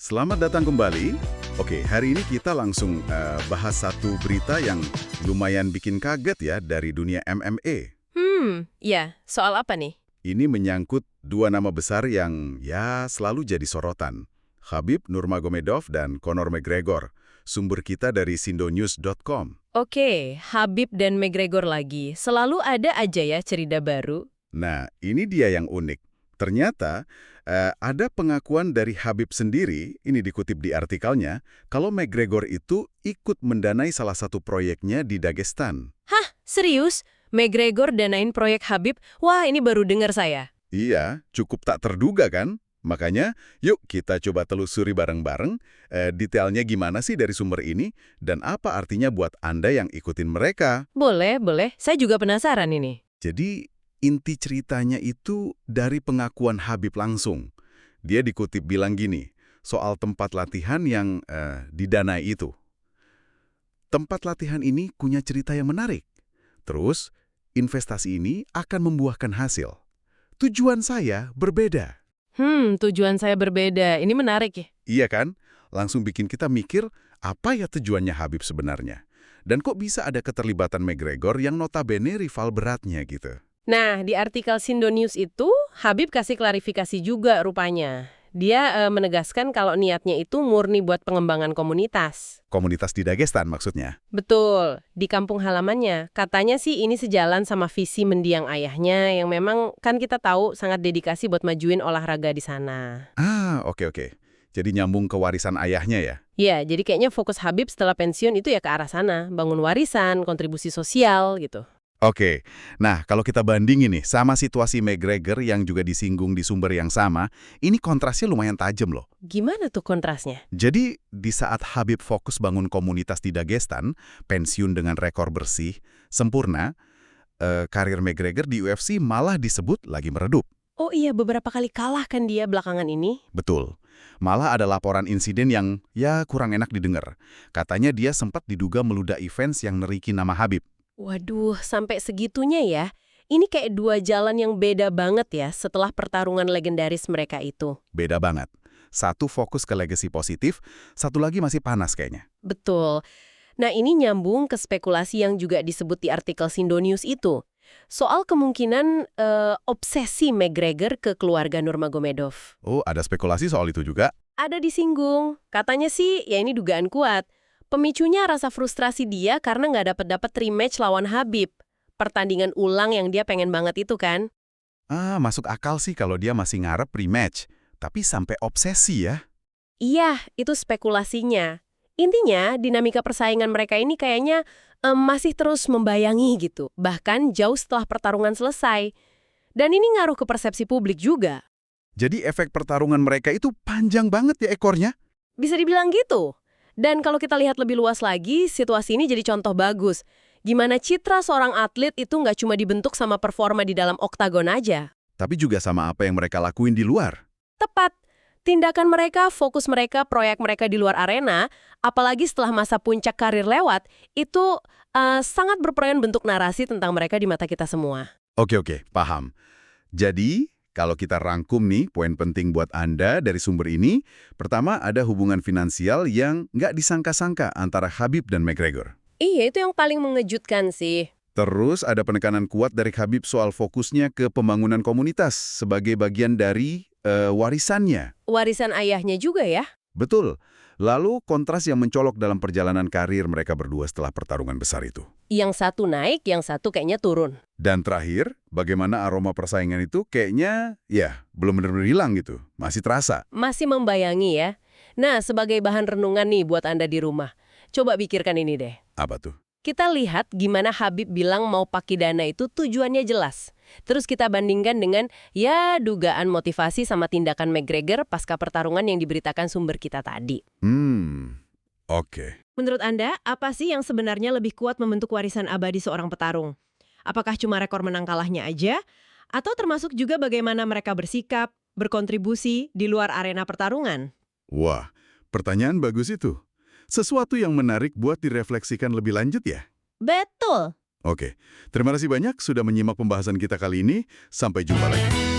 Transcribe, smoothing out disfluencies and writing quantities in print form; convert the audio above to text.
Selamat datang kembali. Oke, hari ini kita langsung bahas satu berita yang lumayan bikin kaget ya dari dunia MMA. Ya, soal apa nih? Ini menyangkut dua nama besar yang ya selalu jadi sorotan. Khabib Nurmagomedov dan Conor McGregor. Sumber kita dari sindonews.com. Oke, Habib dan McGregor lagi. Selalu ada aja ya cerita baru. Nah, ini dia yang unik. Ternyata ada pengakuan dari Khabib sendiri, ini dikutip di artikelnya, kalau McGregor itu ikut mendanai salah satu proyeknya di Dagestan. Hah, serius? McGregor danain proyek Habib? Wah, ini baru dengar saya. Iya, cukup tak terduga kan? Makanya, yuk kita coba telusuri bareng-bareng detailnya gimana sih dari sumber ini dan apa artinya buat Anda yang ikutin mereka. Boleh, boleh. Saya juga penasaran ini. Jadi, inti ceritanya itu dari pengakuan Khabib langsung. Dia dikutip bilang gini, soal tempat latihan yang didanai itu. Tempat latihan ini punya cerita yang menarik. Terus, investasi ini akan membuahkan hasil. Tujuan saya berbeda. Tujuan saya berbeda. Ini menarik ya. Iya kan? Langsung bikin kita mikir, apa ya tujuannya Khabib sebenarnya? Dan kok bisa ada keterlibatan McGregor yang notabene rival beratnya gitu? Nah, di artikel Sindonews itu, Habib kasih klarifikasi juga rupanya. Dia menegaskan kalau niatnya itu murni buat pengembangan komunitas. Komunitas di Dagestan maksudnya? Betul, di kampung halamannya. Katanya sih ini sejalan sama visi mendiang ayahnya yang memang kan kita tahu sangat dedikasi buat majuin olahraga di sana. Oke. Jadi nyambung ke warisan ayahnya ya? Ya, jadi kayaknya fokus Habib setelah pensiun itu ya ke arah sana. Bangun warisan, kontribusi sosial gitu. Oke, nah kalau kita bandingin nih sama situasi McGregor yang juga disinggung di sumber yang sama, ini kontrasnya lumayan tajam loh. Gimana tuh kontrasnya? Jadi di saat Khabib fokus bangun komunitas di Dagestan, pensiun dengan rekor bersih, sempurna, karir McGregor di UFC malah disebut lagi meredup. Oh iya, beberapa kali kalah kan dia belakangan ini. Betul. Malah ada laporan insiden yang ya kurang enak didengar. Katanya dia sempat diduga meludahi fans yang neriki nama Khabib. Waduh, sampai segitunya ya. Ini kayak dua jalan yang beda banget ya setelah pertarungan legendaris mereka itu. Beda banget. Satu fokus ke legacy positif, satu lagi masih panas kayaknya. Betul. Nah, ini nyambung ke spekulasi yang juga disebut di artikel Sindonews itu. Soal kemungkinan obsesi McGregor ke keluarga Nurmagomedov. Oh, ada spekulasi soal itu juga? Ada disinggung. Katanya sih, ya ini dugaan kuat. Pemicunya rasa frustrasi dia karena nggak dapet rematch lawan Habib. Pertandingan ulang yang dia pengen banget itu kan. Masuk akal sih kalau dia masih ngarep rematch. Tapi sampai obsesi ya? Iya, itu spekulasinya. Intinya, dinamika persaingan mereka ini kayaknya masih terus membayangi gitu. Bahkan jauh setelah pertarungan selesai. Dan ini ngaruh ke persepsi publik juga. Jadi efek pertarungan mereka itu panjang banget ya ekornya? Bisa dibilang gitu. Dan kalau kita lihat lebih luas lagi, situasi ini jadi contoh bagus. Gimana citra seorang atlet itu nggak cuma dibentuk sama performa di dalam oktagon aja. Tapi juga sama apa yang mereka lakuin di luar. Tepat. Tindakan mereka, fokus mereka, proyek mereka di luar arena, apalagi setelah masa puncak karir lewat, itu sangat berperan bentuk narasi tentang mereka di mata kita semua. Oke, paham. Jadi, kalau kita rangkum nih poin penting buat Anda dari sumber ini, pertama ada hubungan finansial yang nggak disangka-sangka antara Khabib dan McGregor. Iya, itu yang paling mengejutkan sih. Terus ada penekanan kuat dari Khabib soal fokusnya ke pembangunan komunitas sebagai bagian dari warisannya. Warisan ayahnya juga ya. Betul. Lalu kontras yang mencolok dalam perjalanan karir mereka berdua setelah pertarungan besar itu. Yang satu naik, yang satu kayaknya turun. Dan terakhir, bagaimana aroma persaingan itu kayaknya ya belum benar-benar hilang gitu. Masih terasa. Masih membayangi ya. Nah, sebagai bahan renungan nih buat Anda di rumah. Coba pikirkan ini deh. Apa tuh? Kita lihat gimana Habib bilang mau pakai dana itu tujuannya jelas. Terus kita bandingkan dengan ya dugaan motivasi sama tindakan McGregor pasca pertarungan yang diberitakan sumber kita tadi. Oke. Menurut Anda, apa sih yang sebenarnya lebih kuat membentuk warisan abadi seorang petarung? Apakah cuma rekor menang kalahnya aja? Atau termasuk juga bagaimana mereka bersikap, berkontribusi di luar arena pertarungan? Wah, pertanyaan bagus itu. Sesuatu yang menarik buat direfleksikan lebih lanjut ya? Betul! Oke, terima kasih banyak sudah menyimak pembahasan kita kali ini. Sampai jumpa lagi.